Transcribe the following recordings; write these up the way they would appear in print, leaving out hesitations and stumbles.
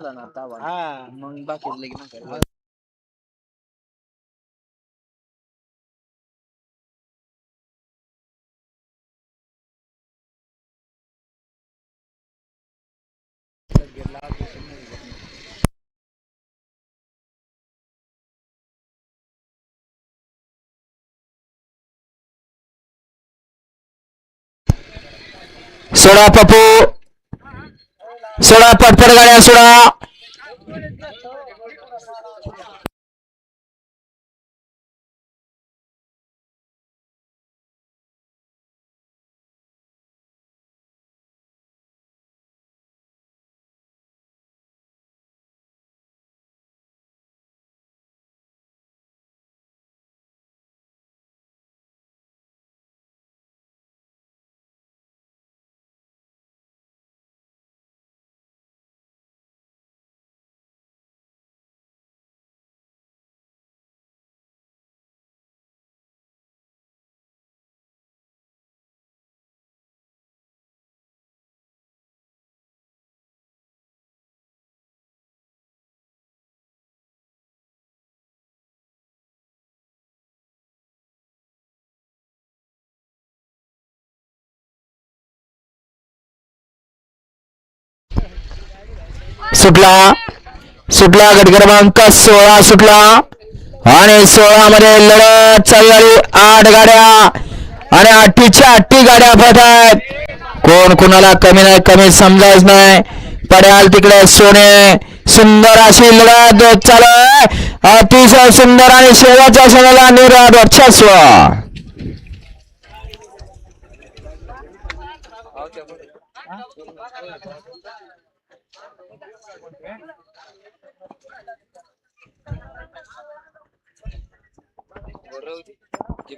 मग बाकी लगे सोडा पप्पू सोडा पटपट गाड्या सोडा सुटला सुटला गट क्रमांक 16 सुटला आणि 16 मध्ये लढत चालली 8 गाड्या आणि 8च्या 8 गाड्या पळत आहेत. कोण कोणाला कमी नाही कमी समजायच नाही. पड्याल तिकडे सोने सुंदर अशी लढत चालू आहे. अतिशय सुंदर आणि शेवटच्या क्षणाला निर्वाद वर्चस्व.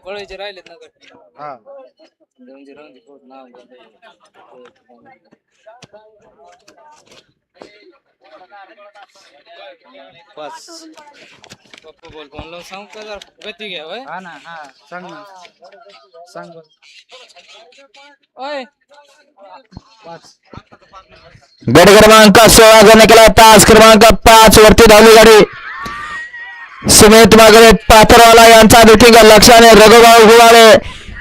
पळायचे राहिलेत ना बस पप्पू बोल फोन लावून सांग का जरा गती घ्या होय. हा ना सांग ना सांग ओय गट क्रमांक 16 जण केला. तास क्रमांक 5 वरती धावली गाडी. सुमित मागरे पाथरवाला यांचा बुकिंग लक्षाने रघुभाऊ हुवाळे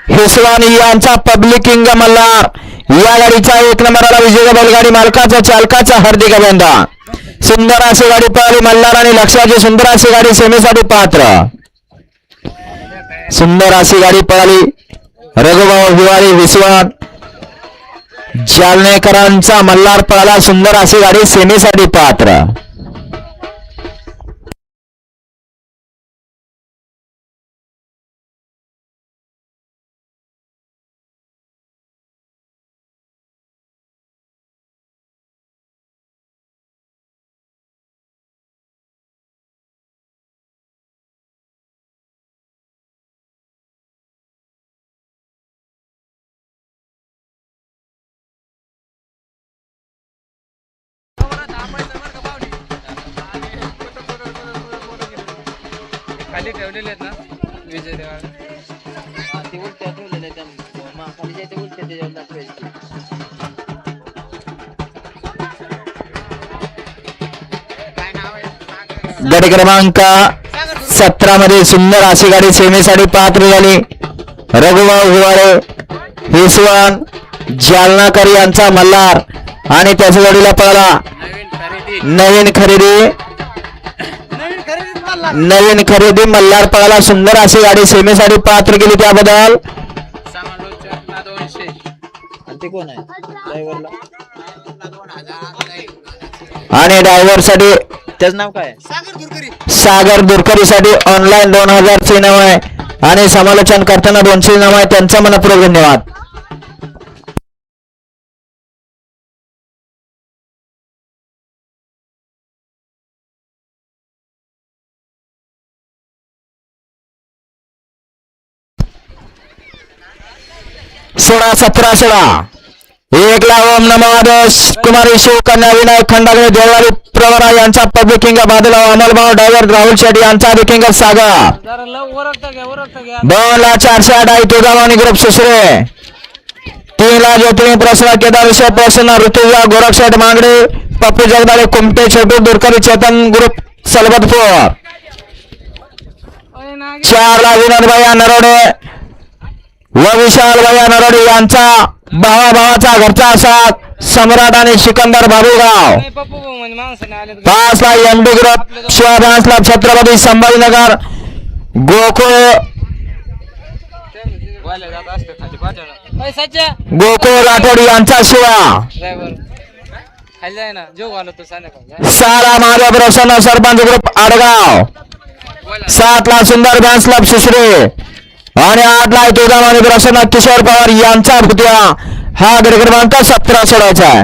हिसवानी यांचा पब्लिकिंग मल्हार या गाडीचा 1 नंबरला विजय बैलगाडी मालकाचा चालकाचा हार्दिक अभिनंदन. सुंदर अशी गाडी पळाली मल्हार आणि लक्षाची सुंदर अशी गाडी सेमीसाठी पात्र. सुंदर अशी गाडी पळाली रघुभाऊ हुवाळे हिसवान जालनेकरांचा मल्हार पळाला. सुंदर अशी गाडी सेमीसाठी पात्र. खाली ठेवलेले आहेत ना विजय देवाळ ते उलट्या ठेवलेले आहेत खाली जायचे उलट्या त्याच्यावर दाखवायचे. गट क्रमांक 17 मध्ये सुंदर अशी गाडी सेमीसाठी पात्र झाली. रघुभाऊ हुवाळे हिसवान जालनाकर यांचा मल्हार आणि त्याच्या जोडीला पळाला नवीन खरेदी मल्हार पळाला. सुंदर अशी गाडी सेमीसाठी पात्र केली त्याबद्दल आणि ड्रायव्हर साठी त्याचं नाव काय सागर दुरकरी साठी ऑनलाईन 2000 चे नाव आहे आणि समालोचन करताना 200 नाव आहे. त्यांचा मनपूर्वक धन्यवाद. सोळा 17 16 एकला ओम नमः कुमारी शिवकन्या विनायक खंडागळे देवळाली प्रवरा यांचा पब्लिकिंग बादलाव अमलभाव ड्रायव्हर राहुल शेट्टी यांचा बुकिंग सागर 2 ला 408 तुळजाभवानी ग्रुप सुसरे तीनला ज्योतिनी प्रसन्न केदार विषय प्रसन्न ऋतुजा गोरक्षेट मांगडे पप्पू जगदाळे कुमटे छोटू दुरकरी चेतन ग्रुप सलबतपूर. 4ला विनोद भैया नरोडे व विशाल भैया नरोडे यांचा भावाभावाचा घरचा साथ सम्राट आणि सिकंदर बाबूगाव. 5ला MD group Shivabhas club Chhatrapati Sambhajinagar Gokul Rathod यांचा शिवा. 6ला महादेव प्रसन्न सरपंच ग्रुप आडगाव. 7ला सुंदर डान्स क्लब शिसरे आणि 8ला तुळजामणी प्रसन्न किशोर पवार यांचा भुतिया. हा गट क्रमांक 17 सोडायचा आहे.